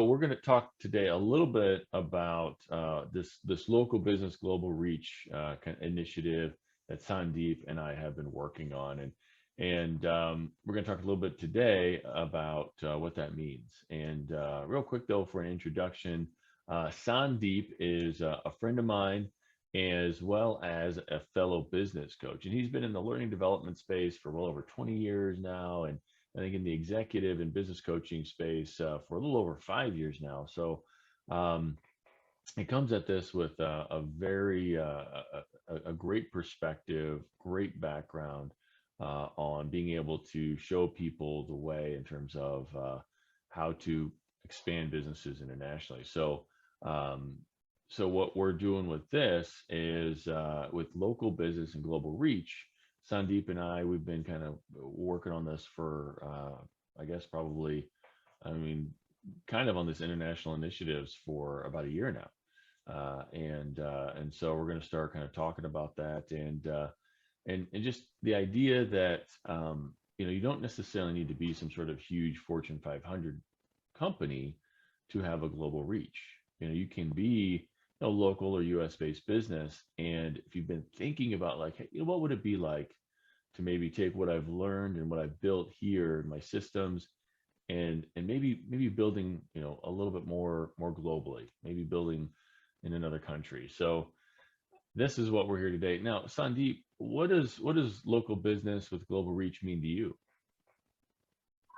we're going to talk today a little bit about this local business global reach kind of initiative that Sandip and I have been working on, and we're going to talk a little bit today about what that means. And real quick though, for an introduction, Sandip is a friend of mine as well as a fellow business coach, and he's been in the learning development space for well over 20 years now, and I think in the executive and business coaching space for a little over 5 years now. So um, it comes at this with a very a great perspective, great background on being able to show people the way in terms of how to expand businesses internationally. Um, so what we're doing with this is with local business and global reach. Sandeep and I, we've been kind of working on this for, I guess, probably, I mean, kind of on this international initiatives for about a year now. And so we're going to start kind of talking about that and just the idea that, you don't necessarily need to be some sort of huge Fortune 500 company to have a global reach. You can be local or US based business. And if you've been thinking about like, hey, what would it be like to maybe take what I've learned and what I've built here, my systems, and maybe building, a little bit more globally, maybe building in another country. So this is what we're here today. Now, Sandeep, what does local business with global reach mean to you?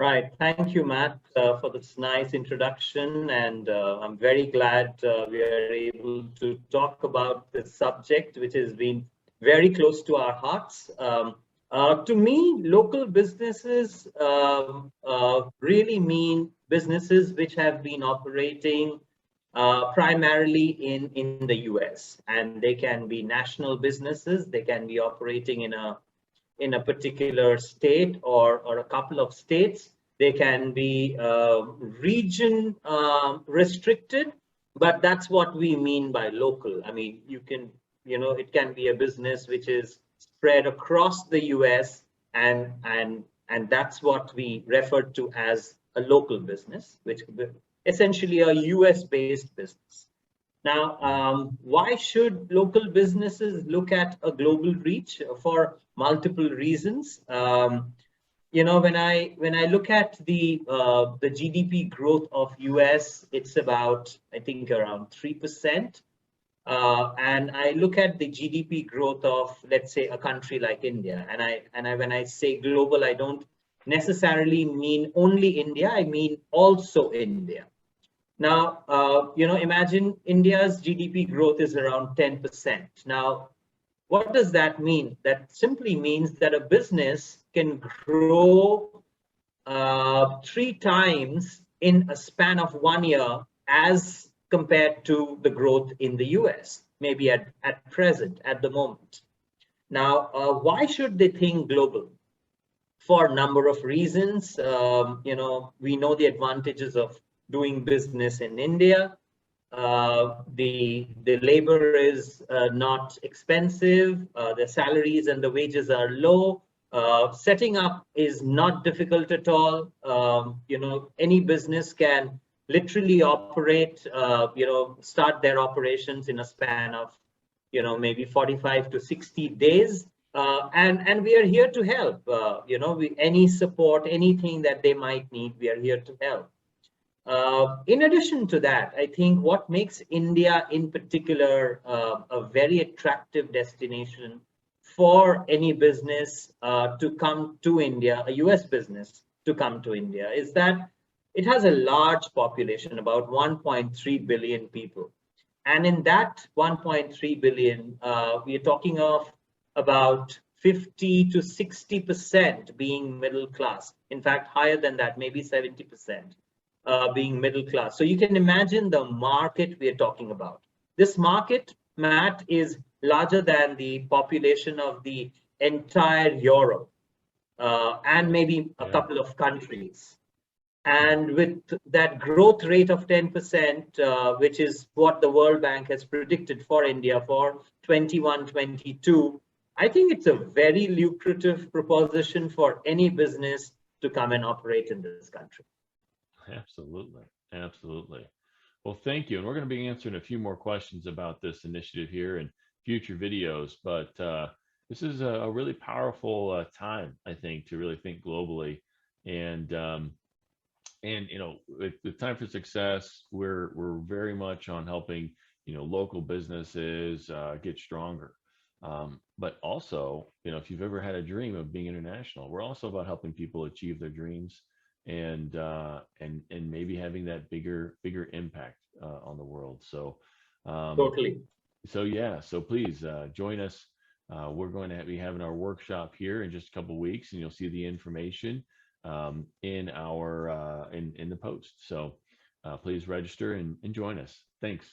Right. Thank you, Matt, for this nice introduction. And I'm very glad we are able to talk about this subject, which has been very close to our hearts. To me, local businesses really mean businesses which have been operating primarily in the US. And they can be national businesses. They can be operating in a particular state or a couple of states. They can be region restricted, but that's what we mean by local. I mean, it can be a business which is spread across the US, and that's what we refer to as a local business, which is essentially a US based business. Now, why should local businesses look at a global reach? For multiple reasons. When I look at the GDP growth of US, it's about, I think, around 3%. And I look at the GDP growth of, let's say, a country like India, and when I say global, I don't necessarily mean only India. I mean also India. Now, imagine India's GDP growth is around 10%. Now, what does that mean? That simply means that a business can grow 3 times in a span of 1 year as compared to the growth in the US, maybe at present, at the moment. Now, why should they think global? For a number of reasons. We know the advantages of doing business in India. The labor is not expensive. The salaries and the wages are low. Setting up is not difficult at all. Any business can literally operate, start their operations in a span of, maybe 45 to 60 days. And we are here to help. Any support, anything that they might need, we are here to help. In addition to that, I think what makes India in particular a very attractive destination for any business to come to India, a US business to come to India, is that it has a large population, about 1.3 billion people. And in that 1.3 billion, we are talking of about 50 to 60% being middle class. In fact, higher than that, maybe 70%. Being middle class. So you can imagine the market we are talking about. This market, Matt, is larger than the population of the entire Europe and maybe a couple of countries. And with that growth rate of 10%, which is what the World Bank has predicted for India for 21-22, I think it's a very lucrative proposition for any business to come and operate in this country. Absolutely. Absolutely. Well, thank you. And we're going to be answering a few more questions about this initiative here in future videos. But this is a really powerful time, I think, to really think globally. And you know, with Time for Success, we're very much on helping, you know, local businesses get stronger. But also, you know, if you've ever had a dream of being international, we're also about helping people achieve their dreams and maybe having that bigger impact on the world. So um, Totally. so yeah, so please join us. We're going to be having our workshop here in just a couple weeks, and you'll see the information in our in the post. So please register and join us. Thanks.